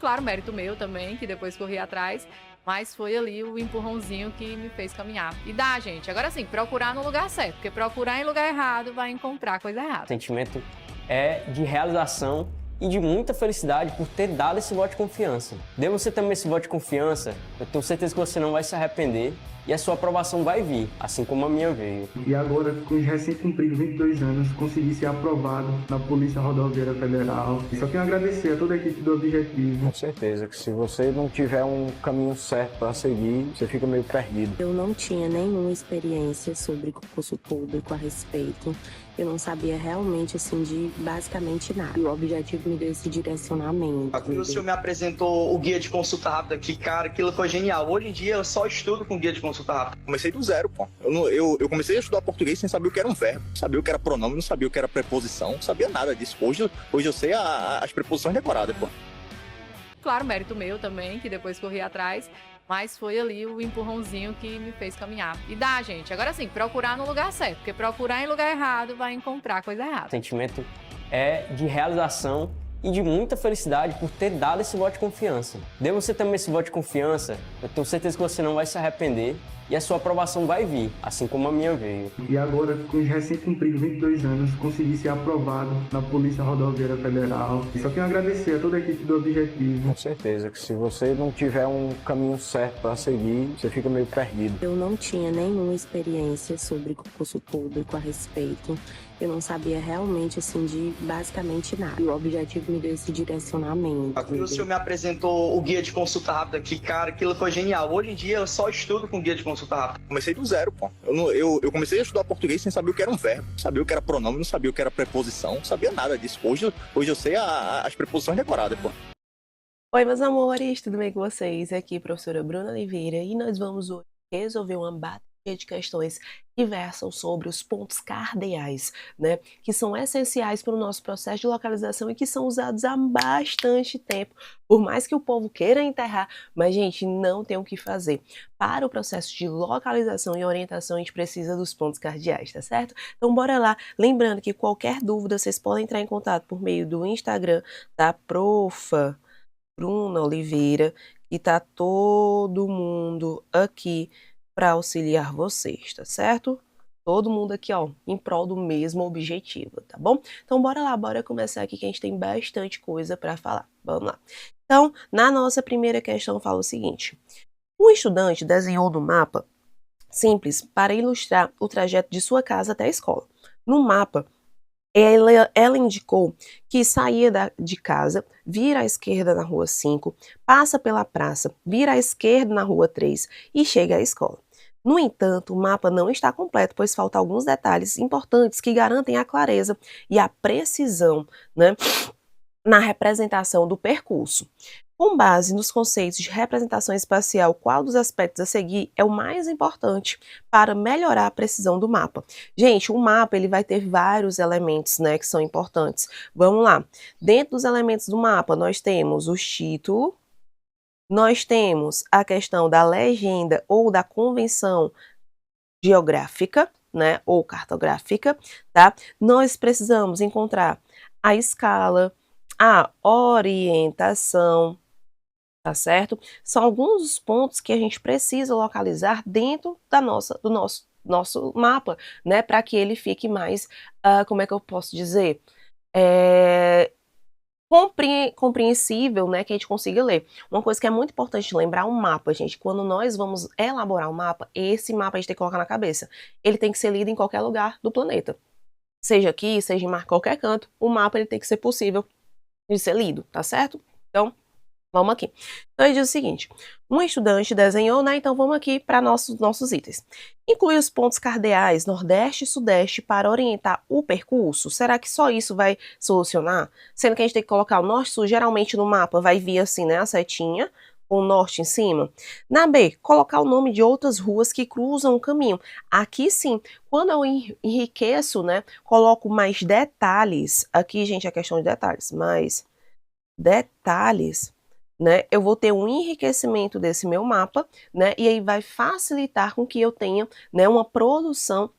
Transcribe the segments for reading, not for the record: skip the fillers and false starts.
Claro, mérito meu também, que depois corri atrás, mas foi ali o empurrãozinho que me fez caminhar. E dá, gente. Agora sim, procurar no lugar certo, porque procurar em lugar errado vai encontrar coisa O errada. sentimento é de realização e de muita felicidade por ter dado esse voto de confiança. Dê você também esse voto de confiança, eu tenho certeza que você não vai se arrepender e a sua aprovação vai vir, assim como a minha veio. E agora, com os recém-cumpridos 22 anos, consegui ser aprovado na Polícia Rodoviária Federal. E só tenho a agradecer a toda a equipe do Objetivo. Com certeza que se você não tiver um caminho certo para seguir, você fica meio perdido. Eu não tinha nenhuma experiência sobre concurso público a respeito. Eu não sabia realmente, assim, de basicamente nada. E o Objetivo me deu esse direcionamento. O senhor me apresentou o guia de consulta rápida, que, cara, aquilo foi genial. Hoje em dia eu só estudo com guia de consulta rápida. Comecei do zero, pô. Eu comecei a estudar português sem saber o que era um verbo, sabia o que era pronome, não sabia o que era preposição, não sabia nada disso. Hoje eu sei as preposições decoradas, pô. Claro, mérito meu também, que depois corri atrás, mas foi ali o empurrãozinho que me fez caminhar. E dá, gente. Agora sim, procurar no lugar certo, porque procurar em lugar errado vai encontrar coisa errada. O sentimento é de realização e de muita felicidade por ter dado esse voto de confiança. Dê você também esse voto de confiança, eu tenho certeza que você não vai se arrepender e a sua aprovação vai vir, assim como a minha veio. E agora, com os recém-cumpridos 22 anos, consegui ser aprovado na Polícia Rodoviária Federal. E só tenho a agradecer a toda a equipe do Objetivo. Com certeza que se você não tiver um caminho certo para seguir, você fica meio perdido. Eu não tinha nenhuma experiência sobre concurso público a respeito. Eu não sabia realmente, assim, de basicamente nada. E o Objetivo me deu esse direcionamento. O senhor me apresentou o guia de consulta rápida, que, cara, aquilo foi genial. Hoje em dia eu só estudo com guia de consulta rápida. Comecei do zero, pô. Eu comecei a estudar português sem saber o que era um verbo, não sabia o que era pronome, não sabia o que era preposição, não sabia nada disso. Hoje eu sei as preposições decoradas, pô. Oi, meus amores, tudo bem com vocês? Aqui é a professora Bruna Oliveira e nós vamos hoje resolver uma bateria de questões que versam sobre os pontos cardeais, né? Que são essenciais para o nosso processo de localização e que são usados há bastante tempo. Por mais que o povo queira enterrar, mas, gente, não tem o que fazer. Para o processo de localização e orientação, a gente precisa dos pontos cardeais, tá certo? Então, bora lá. Lembrando que qualquer dúvida, vocês podem entrar em contato por meio do Instagram da Profa Bruna Oliveira, e tá todo mundo aqui para auxiliar vocês, tá certo? Todo mundo aqui, ó, em prol do mesmo objetivo, tá bom? Então, bora lá, bora começar aqui que a gente tem bastante coisa para falar. Vamos lá. Então, na nossa primeira questão fala o seguinte: um estudante desenhou no mapa simples para ilustrar o trajeto de sua casa até a escola. No mapa, ela indicou que saía de casa, vira à esquerda na rua 5, passa pela praça, vira à esquerda na rua 3 e chega à escola. No entanto, o mapa não está completo, pois faltam alguns detalhes importantes que garantem a clareza e a precisão, né, na representação do percurso. Com base nos conceitos de representação espacial, qual dos aspectos a seguir é o mais importante para melhorar a precisão do mapa? Gente, o mapa ele vai ter vários elementos, né, que são importantes. Vamos lá. Dentro dos elementos do mapa, nós temos o título, nós temos a questão da legenda ou da convenção geográfica, né, ou cartográfica, tá? Nós precisamos encontrar a escala, a orientação, tá certo? São alguns dos pontos que a gente precisa localizar dentro do nosso mapa, né, para que ele fique mais, como é que eu posso dizer? Compreensível, né, que a gente consiga ler. Uma coisa que é muito importante lembrar, um mapa, gente, quando nós vamos elaborar um mapa, esse mapa a gente tem que colocar na cabeça. Ele tem que ser lido em qualquer lugar do planeta. Seja aqui, seja em qualquer canto, o mapa ele tem que ser possível de ser lido, tá certo? Então, vamos aqui. Então, ele diz o seguinte: um estudante desenhou, né? Então, vamos aqui para nossos itens. Inclui os pontos cardeais Nordeste e Sudeste para orientar o percurso. Será que só isso vai solucionar? Sendo que a gente tem que colocar o Norte e Sul, geralmente no mapa vai vir assim, né? A setinha, com o Norte em cima. Na B, colocar o nome de outras ruas que cruzam o caminho. Aqui sim, quando eu enriqueço, né? Coloco mais detalhes. Aqui, gente, a questão de detalhes. Mais detalhes, né, eu vou ter um enriquecimento desse meu mapa, né, e aí vai facilitar com que eu tenha, né, uma produção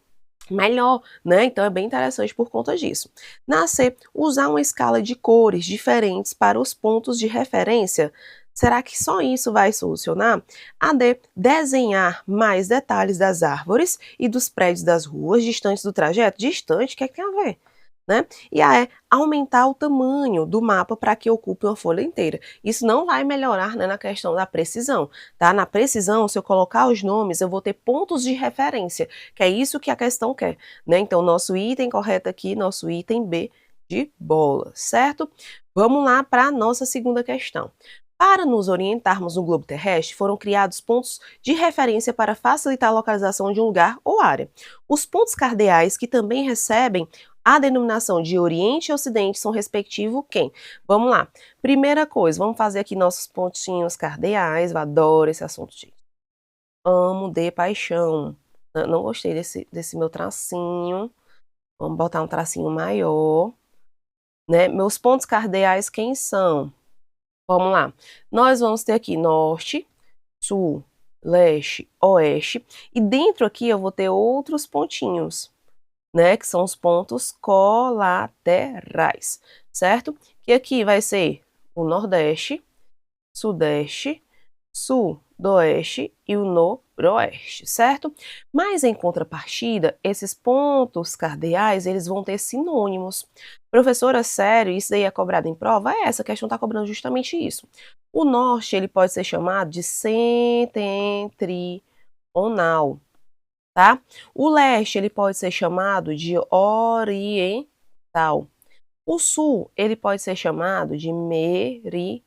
melhor, né? Então é bem interessante por conta disso. Na C, usar uma escala de cores diferentes para os pontos de referência. Será que só isso vai solucionar? A D, desenhar mais detalhes das árvores e dos prédios das ruas distantes do trajeto. Distante, o que é que tem a ver? Né? E a E, aumentar o tamanho do mapa para que ocupe uma folha inteira. Isso não vai melhorar, né, na questão da precisão, tá? Na precisão, se eu colocar os nomes, eu vou ter pontos de referência, que é isso que a questão quer, né? Então, nosso item correto aqui, nosso item B de bola, certo? Vamos lá para a nossa segunda questão. Para nos orientarmos no globo terrestre, foram criados pontos de referência para facilitar a localização de um lugar ou área. Os pontos cardeais, que também recebem a denominação de Oriente e Ocidente, são respectivo quem? Vamos lá. Primeira coisa, vamos fazer aqui nossos pontinhos cardeais. Eu adoro esse assunto, gente. Amo de paixão. Não gostei desse meu tracinho. Vamos botar um tracinho maior. Né? Meus pontos cardeais, quem são? Vamos lá. Nós vamos ter aqui norte, sul, leste, oeste. E dentro aqui eu vou ter outros pontinhos, né? Que são os pontos colaterais, certo? Que aqui vai ser o nordeste, sudeste, sudoeste e o noroeste, certo? Mas em contrapartida, esses pontos cardeais, eles vão ter sinônimos. Professora, sério, isso daí é cobrado em prova? É, essa questão está cobrando justamente isso. O norte, ele pode ser chamado de setentrional, tá? O leste, ele pode ser chamado de oriental. O sul, ele pode ser chamado de meridional.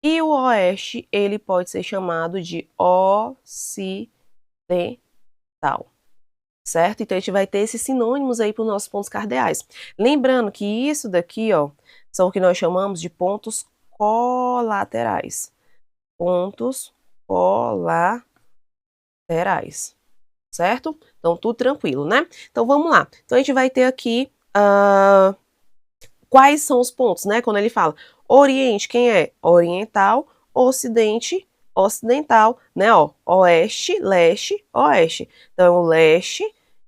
E o oeste, ele pode ser chamado de ocidental, certo? Então, a gente vai ter esses sinônimos aí para os nossos pontos cardeais. Lembrando que isso daqui, ó, são o que nós chamamos de pontos colaterais. Pontos colaterais, certo? Então, tudo tranquilo, né? Então, vamos lá. Então, a gente vai ter aqui quais são os pontos, né? Quando ele fala Oriente, quem é? Oriental, Ocidente, ocidental, né? Ó, oeste, leste, oeste. Então, o leste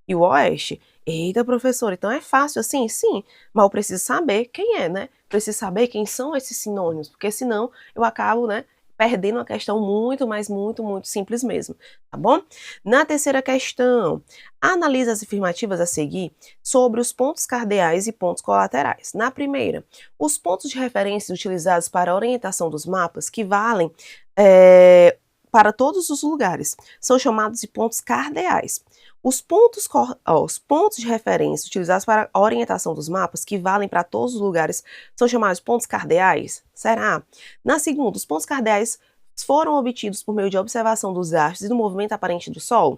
e o oeste. Eita, professor, então é fácil assim? Sim, mas eu preciso saber quem é, né? Preciso saber quem são esses sinônimos, porque senão eu acabo, né, perdendo uma questão muito, mas muito simples mesmo, tá bom? Na terceira questão, analise as afirmativas a seguir sobre os pontos cardeais e pontos colaterais. Na primeira, os pontos de referência utilizados para a orientação dos mapas, que valem para todos os lugares, são chamados de pontos cardeais. Os pontos de referência utilizados para a orientação dos mapas, que valem para todos os lugares, são chamados de pontos cardeais? Será? Na segunda, os pontos cardeais foram obtidos por meio de observação dos astros e do movimento aparente do Sol?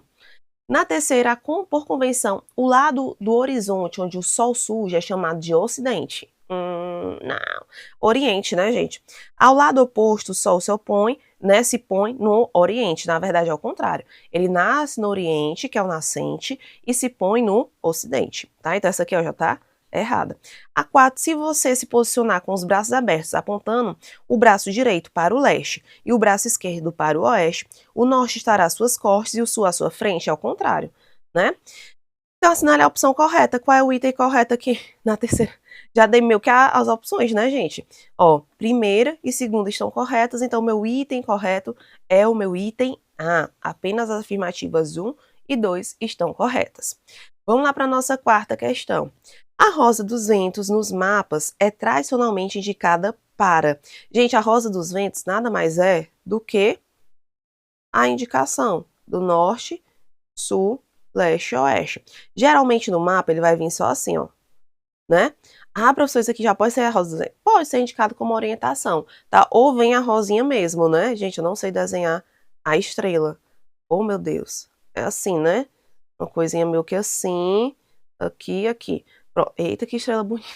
Na terceira, por convenção, o lado do horizonte onde o Sol surge é chamado de Ocidente? Não. Oriente, né, gente? Ao lado oposto, o Sol se opõe, né, se põe no Oriente. Na verdade, é ao contrário. Ele nasce no Oriente, que é o nascente, e se põe no Ocidente, tá? Então, essa aqui, ó, já tá errada. A 4, se você se posicionar com os braços abertos, apontando o braço direito para o leste e o braço esquerdo para o oeste, o norte estará às suas costas e o sul à sua frente, é ao contrário, né? Então, assinale a opção correta. Qual é o item correto aqui na terceira? Já dei meio que as opções, né, gente? Ó, primeira e segunda estão corretas, então meu item correto é o meu item A. Apenas as afirmativas 1 e 2 estão corretas. Vamos lá para a nossa quarta questão. A rosa dos ventos nos mapas é tradicionalmente indicada para... Gente, a rosa dos ventos nada mais é do que a indicação do norte, sul, leste e oeste. Geralmente no mapa ele vai vir só assim, ó, né? Ah, professor, isso aqui já pode ser a rosa dos ventos? Pode ser indicado como orientação, tá? Ou vem a rosinha mesmo, né? Gente, eu não sei desenhar a estrela. Oh, meu Deus. É assim, né? Uma coisinha meio que assim, aqui, aqui. Eita, que estrela bonita.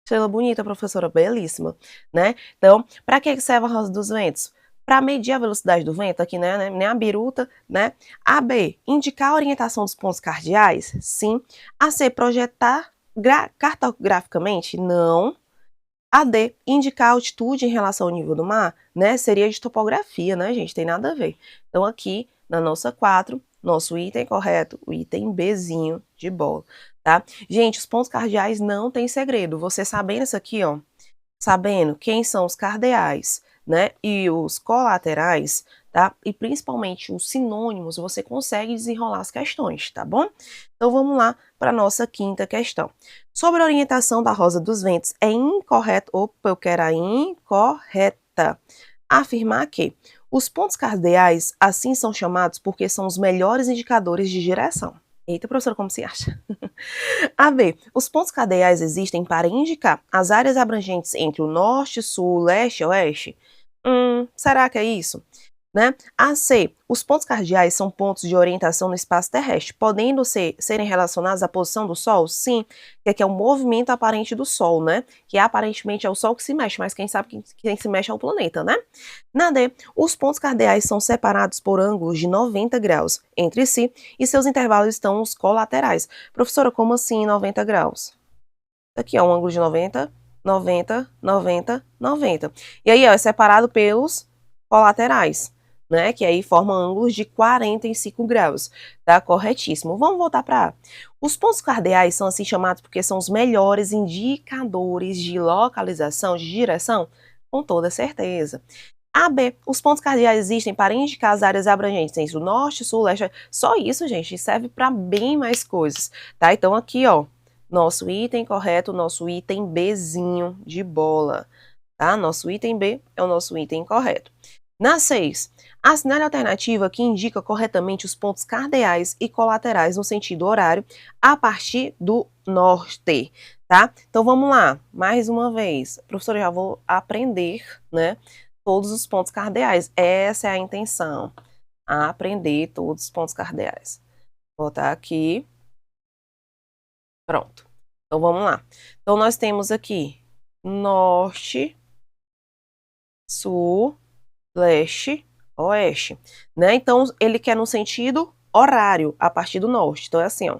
Estrela bonita, professora, belíssima, né? Então, para que serve a rosa dos ventos? Para medir a velocidade do vento, aqui, né? Nem a biruta, né? A B, indicar a orientação dos pontos cardeais? Sim. A C, projetar cartograficamente? Não. A D, indicar a altitude em relação ao nível do mar? Né? Seria de topografia, né, gente? Tem nada a ver. Então, aqui, na nossa 4, nosso item correto, o item Bzinho de bola, tá? Gente, os pontos cardeais não tem segredo. Você sabendo isso aqui, ó, sabendo quem são os cardeais, né, e os colaterais, tá? E principalmente os sinônimos, você consegue desenrolar as questões, tá bom? Então vamos lá para a nossa quinta questão. Sobre a orientação da rosa dos ventos, é incorreto, opa, eu quero a incorreta, afirmar que os pontos cardeais assim são chamados porque são os melhores indicadores de direção. Eita, professora, como se acha? A B. Os pontos cardeais existem para indicar as áreas abrangentes entre o norte, sul, leste e oeste? Será que é isso? Né? A C. Os pontos cardeais são pontos de orientação no espaço terrestre, podendo serem relacionados à posição do Sol? Sim, que aqui é o movimento aparente do Sol, né? Que aparentemente é o Sol que se mexe, mas quem sabe quem se mexe é o planeta, né? Na D. Os pontos cardeais são separados por ângulos de 90 graus entre si e seus intervalos estão os colaterais. Professora, como assim 90 graus? Aqui é um ângulo de 90, 90, 90, 90. E aí, ó, é separado pelos colaterais, né? Que aí formam ângulos de 45 graus, tá? Corretíssimo. Vamos voltar para A. Os pontos cardeais são assim chamados porque são os melhores indicadores de localização, de direção? Com toda certeza. A, B. Os pontos cardeais existem para indicar as áreas abrangentes entre o norte, sul, leste. Só isso, gente, serve para bem mais coisas, tá? Então aqui, ó, nosso item correto, nosso item Bzinho de bola, tá? Nosso item B é o nosso item correto. Na 6, assinale a alternativa que indica corretamente os pontos cardeais e colaterais no sentido horário a partir do norte, tá? Então vamos lá, mais uma vez. Professora, já vou aprender, né, todos os pontos cardeais. Essa é a intenção, aprender todos os pontos cardeais. Vou botar aqui. Pronto. Então vamos lá. Então nós temos aqui norte, sul, leste, oeste, né? Então, ele quer no sentido horário, a partir do norte. Então, é assim, ó.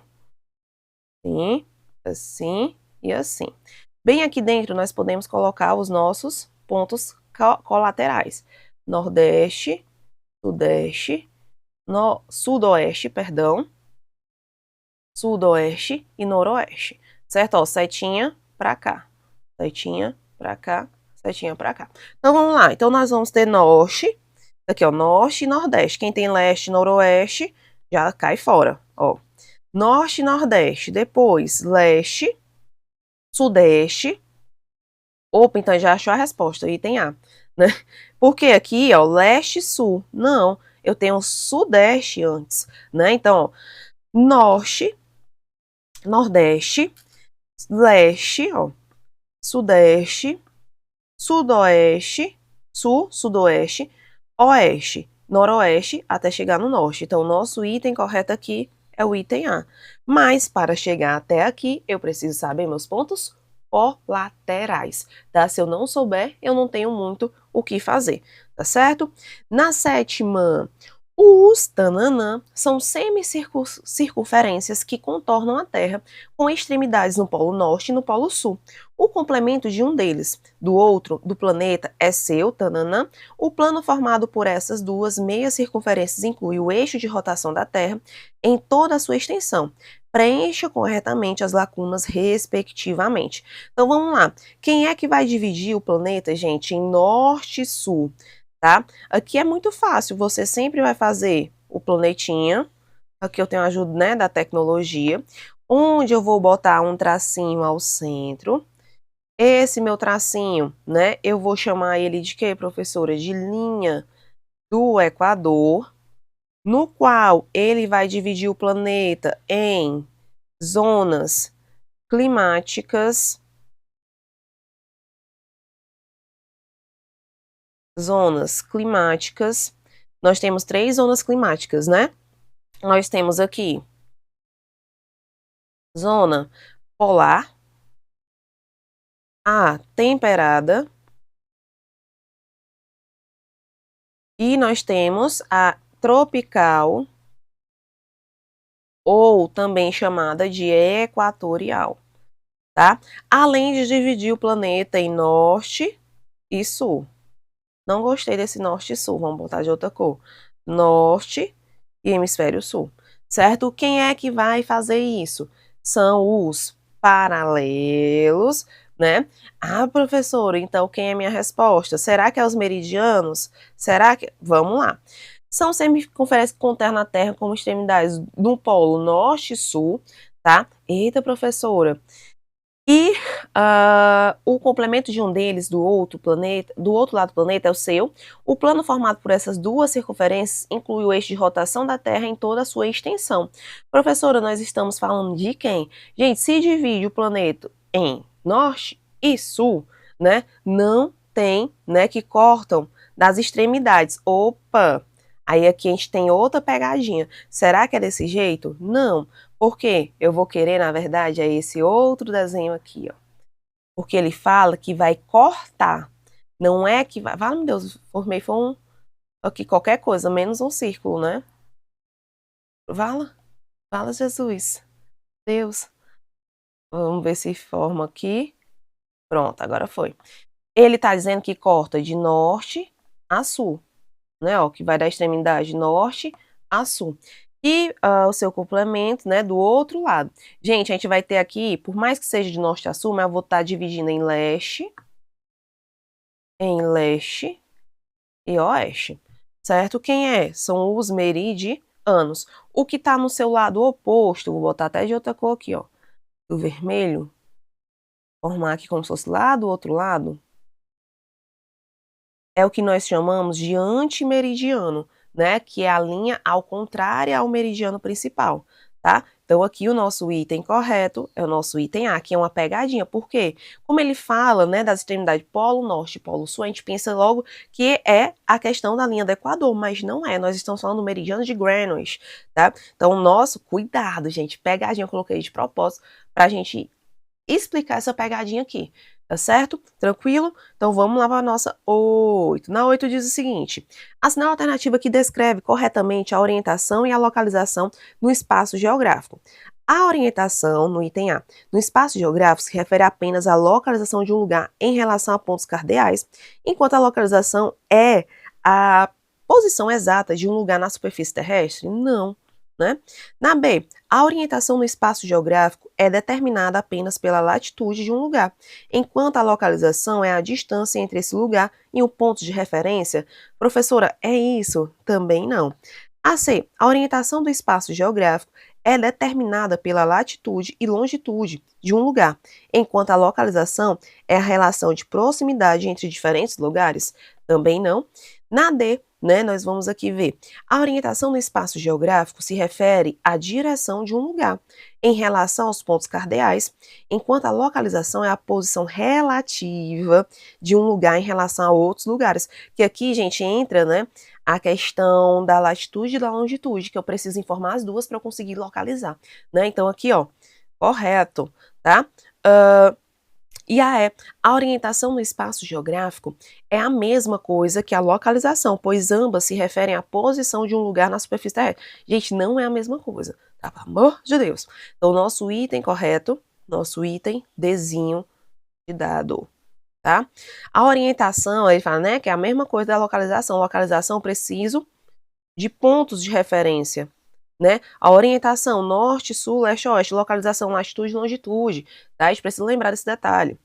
Assim, assim e assim. Bem aqui dentro, nós podemos colocar os nossos pontos colaterais. Nordeste, sudeste, sudoeste, perdão, sudoeste e noroeste. Certo? Ó, setinha pra cá, setinha pra cá, setinha pra cá. Então, vamos lá. Então, nós vamos ter norte, aqui, ó, norte e nordeste. Quem tem leste e noroeste, já cai fora, ó. Norte e nordeste. Depois, leste, sudeste. Opa, então já achou a resposta, item A, né? Porque aqui, ó, leste e sul. Não, eu tenho sudeste antes, né? Então, ó, norte, nordeste, leste, ó, sudeste, sudoeste, sul, sudoeste, oeste, noroeste, até chegar no norte. Então, o nosso item correto aqui é o item A. Mas, para chegar até aqui, eu preciso saber meus pontos colaterais, tá? Se eu não souber, eu não tenho muito o que fazer, tá certo? Na 7ª, os tananã são semicircunferências que contornam a Terra com extremidades no Polo Norte e no Polo Sul. O complemento de um deles, do outro, do planeta, é seu, tananã. O plano formado por essas duas meias circunferências inclui o eixo de rotação da Terra em toda a sua extensão. Preencha corretamente as lacunas, respectivamente. Então, vamos lá. Quem é que vai dividir o planeta, gente, em norte e sul? Tá? Aqui é muito fácil, você sempre vai fazer o planetinha, aqui eu tenho a ajuda, né, da tecnologia, onde eu vou botar um tracinho ao centro. Esse meu tracinho, né, eu vou chamar ele de quê, professora? De linha do Equador, no qual ele vai dividir o planeta em zonas climáticas, nós temos 3 zonas climáticas, né? Nós temos aqui zona polar, a temperada, e nós temos a tropical, ou também chamada de equatorial, tá? Além de dividir o planeta em norte e sul. Não gostei desse norte e sul, vamos botar de outra cor. Norte e hemisfério sul, certo? Quem é que vai fazer isso? São os paralelos, né? Ah, professora, então quem é minha resposta? Será que é os meridianos? Será que... Vamos lá. São semicircunferências que contêm a Terra como extremidades do polo norte e sul, tá? Eita, professora. E o complemento de um deles do outro planeta, do outro lado do planeta é o seu. O plano formado por essas duas circunferências inclui o eixo de rotação da Terra em toda a sua extensão. Professora, nós estamos falando de quem? Gente, se divide o planeta em norte e sul, né? Não tem, né, que cortam das extremidades. Opa! Aí aqui a gente tem outra pegadinha. Será que é desse jeito? Não. Por quê? Eu vou querer, na verdade, é esse outro desenho aqui, ó. Porque ele fala que vai cortar. Não é que vai... Vale, meu Deus, formei foi um... Aqui, qualquer coisa, menos um círculo, né? Vala? Vala, Jesus. Deus. Vamos ver se forma aqui. Pronto, agora foi. Ele tá dizendo que corta de norte a sul, né? Ó, que vai da extremidade norte a sul. E o seu complemento, né, do outro lado. Gente, a gente vai ter aqui, por mais que seja de norte a sul, mas eu vou estar dividindo em leste e oeste, certo? Quem é? São os meridianos. O que está no seu lado oposto, vou botar até de outra cor aqui, ó, do vermelho, formar aqui como se fosse lá do outro lado, é o que nós chamamos de antimeridiano, né, que é a linha ao contrário ao meridiano principal, tá? Então aqui o nosso item correto é o nosso item A, que é uma pegadinha, por quê? Como ele fala, né, das extremidades polo norte e polo sul, a gente pensa logo que é a questão da linha do Equador, mas não é, nós estamos falando do meridiano de Greenwich, tá? Então nosso, cuidado, gente, pegadinha eu coloquei de propósito pra gente explicar essa pegadinha aqui. Tá certo? Tranquilo? Então vamos lá para a nossa 8. Na 8 diz o seguinte: assinale a alternativa que descreve corretamente a orientação e a localização no espaço geográfico. A orientação, no item A, no espaço geográfico se refere apenas à localização de um lugar em relação a pontos cardeais, enquanto a localização é a posição exata de um lugar na superfície terrestre? Não. Né? Na B, a orientação no espaço geográfico é determinada apenas pela latitude de um lugar, enquanto a localização é a distância entre esse lugar e um ponto de referência. Professora, é isso? Também não. A C, a orientação do espaço geográfico é determinada pela latitude e longitude de um lugar, enquanto a localização é a relação de proximidade entre diferentes lugares. Também não. Na D, né, nós vamos aqui ver. A orientação no espaço geográfico se refere à direção de um lugar em relação aos pontos cardeais, enquanto a localização é a posição relativa de um lugar em relação a outros lugares. Que aqui, gente, entra, né, a questão da latitude e da longitude, que eu preciso informar as duas para eu conseguir localizar, né? Então aqui, ó, correto, tá? E a orientação no espaço geográfico é a mesma coisa que a localização, pois ambas se referem à posição de um lugar na superfície terrestre. Gente, não é a mesma coisa, tá? Pelo amor de Deus. Então, nosso item correto, nosso item Dzinho de dado, tá? A orientação, ele fala, né, que é a mesma coisa da localização. Localização, preciso de pontos de referência, né? A orientação norte, sul, leste, oeste, localização, latitude e longitude, tá? A gente precisa lembrar desse detalhe.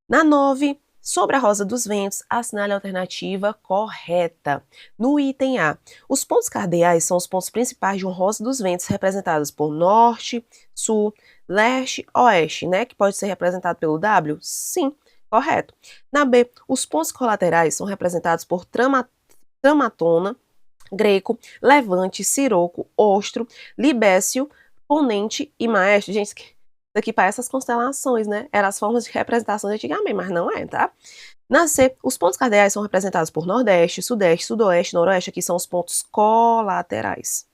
Na 9, sobre a rosa dos ventos, assinale a alternativa correta. No item A, os pontos cardeais são os pontos principais de uma rosa dos ventos, representados por norte, sul, leste, oeste, né? Que pode ser representado pelo W? Sim, correto. Na B, os pontos colaterais são representados por tramatona, Greco, Levante, Siroco, Ostro, Libécio, Ponente e Maestro. Gente, isso aqui parece as constelações, né? Eram as formas de representação antigamente, mas não é, tá? Na C, os pontos cardeais são representados por Nordeste, Sudeste, Sudoeste, Noroeste. Aqui são os pontos colaterais.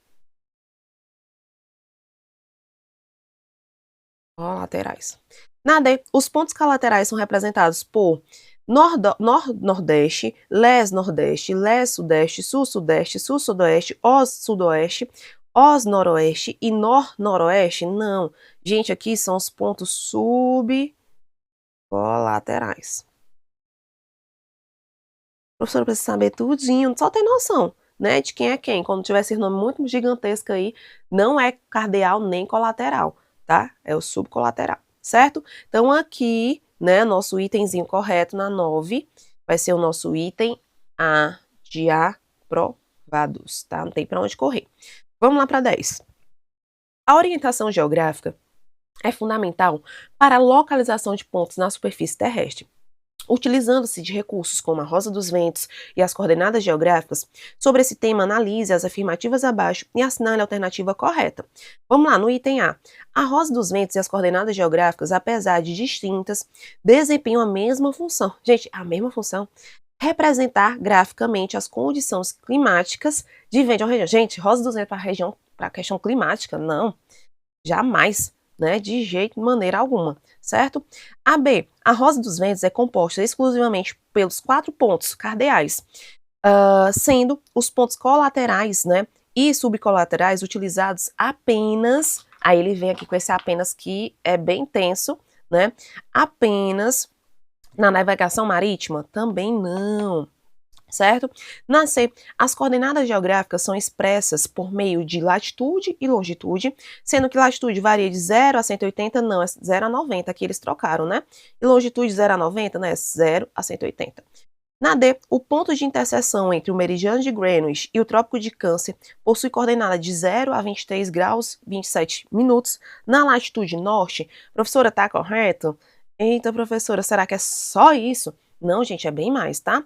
Colaterais. Na D, os pontos colaterais são representados por Nordeste, Les-Nordeste, Les-Sudeste, Sul-Sudeste, Sul-Sudoeste, Os-Sudoeste, Os-Noroeste e Nor-Noroeste? Não. Gente, aqui são os pontos subcolaterais. Professora, precisa saber tudinho, só tem noção. né, de quem é quem. Quando tiver esse nome muito gigantesco aí, não é cardeal nem colateral, tá? É o subcolateral, certo? Então aqui, né, nosso itemzinho correto na 9 vai ser o nosso item A de aprovados, tá? Não tem para onde correr. Vamos lá para 10. A orientação geográfica é fundamental para a localização de pontos na superfície terrestre. Utilizando-se de recursos como a rosa dos ventos e as coordenadas geográficas, sobre esse tema analise as afirmativas abaixo e assinale a alternativa correta. Vamos lá, no item A. A rosa dos ventos e as coordenadas geográficas, apesar de distintas, desempenham a mesma função. Gente, a mesma função. Representar graficamente as condições climáticas de vento de uma região. Gente, rosa dos ventos para a questão climática? Não, jamais. Né, de jeito, de maneira alguma, certo? A B, a rosa dos ventos é composta exclusivamente pelos 4 pontos cardeais, sendo os pontos colaterais, né, e subcolaterais utilizados apenas, aí ele vem aqui com esse apenas que é bem tenso, né, apenas na navegação marítima? Também não. Certo? Na C, as coordenadas geográficas são expressas por meio de latitude e longitude, sendo que latitude varia de 0 a 180, não, é 0 a 90, aqui eles trocaram, né? E longitude 0 a 90, né? 0 a 180. Na D, o ponto de interseção entre o meridiano de Greenwich e o Trópico de Câncer possui coordenada de 0 a 23 graus 27 minutos. Na latitude norte, professora, tá correto? Eita, professora, será que é só isso? Não, gente, é bem mais, tá?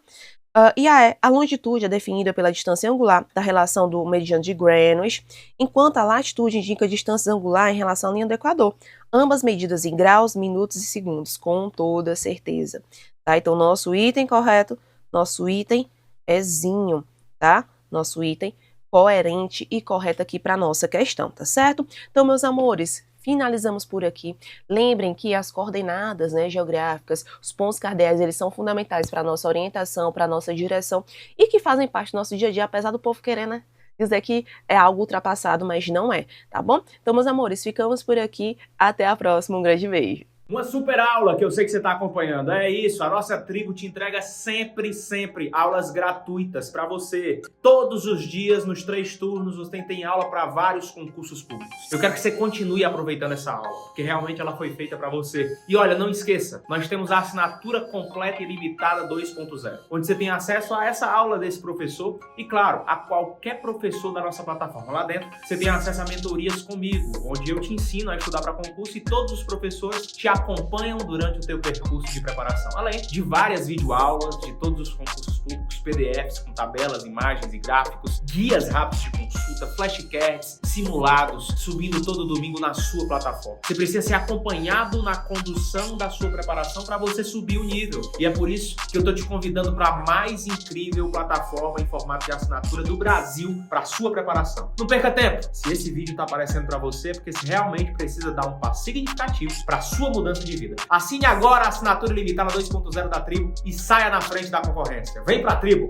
E a longitude é definida pela distância angular da relação do meridiano de Greenwich, enquanto a latitude indica a distância angular em relação à linha do Equador, ambas medidas em graus, minutos e segundos, com toda certeza. Tá? Então, nosso item correto, nosso item é zinho, tá? Nosso item coerente e correto aqui para nossa questão, tá certo? Então, meus amores, finalizamos por aqui. Lembrem que as coordenadas, né, geográficas, os pontos cardeais, eles são fundamentais para a nossa orientação, para a nossa direção e que fazem parte do nosso dia a dia, apesar do povo querer, né, dizer que é algo ultrapassado, mas não é, tá bom? Então, meus amores, ficamos por aqui. Até a próxima. Um grande beijo. Uma super aula que eu sei que você está acompanhando. É isso, a nossa tribo te entrega sempre aulas gratuitas para você. Todos os dias, nos 3 turnos, você tem aula para vários concursos públicos. Eu quero que você continue aproveitando essa aula, porque realmente ela foi feita para você. E olha, não esqueça, nós temos a assinatura completa e limitada 2.0, onde você tem acesso a essa aula desse professor e, claro, a qualquer professor da nossa plataforma. Lá dentro, você tem acesso a mentorias comigo, onde eu te ensino a estudar para concurso e todos os professores te acompanham durante o teu percurso de preparação, além de várias videoaulas de todos os concursos públicos, PDFs com tabelas, imagens e gráficos, guias rápidos de consulta, flashcards, simulados, subindo todo domingo na sua plataforma. Você precisa ser acompanhado na condução da sua preparação para você subir o nível. E é por isso que eu estou te convidando para a mais incrível plataforma em formato de assinatura do Brasil para a sua preparação. Não perca tempo! Se esse vídeo está aparecendo para você, é porque você realmente precisa dar um passo significativo para a sua mudança de vida. Assine agora a assinatura limitada 2.0 da tribo e saia na frente da concorrência. Vem pra tribo!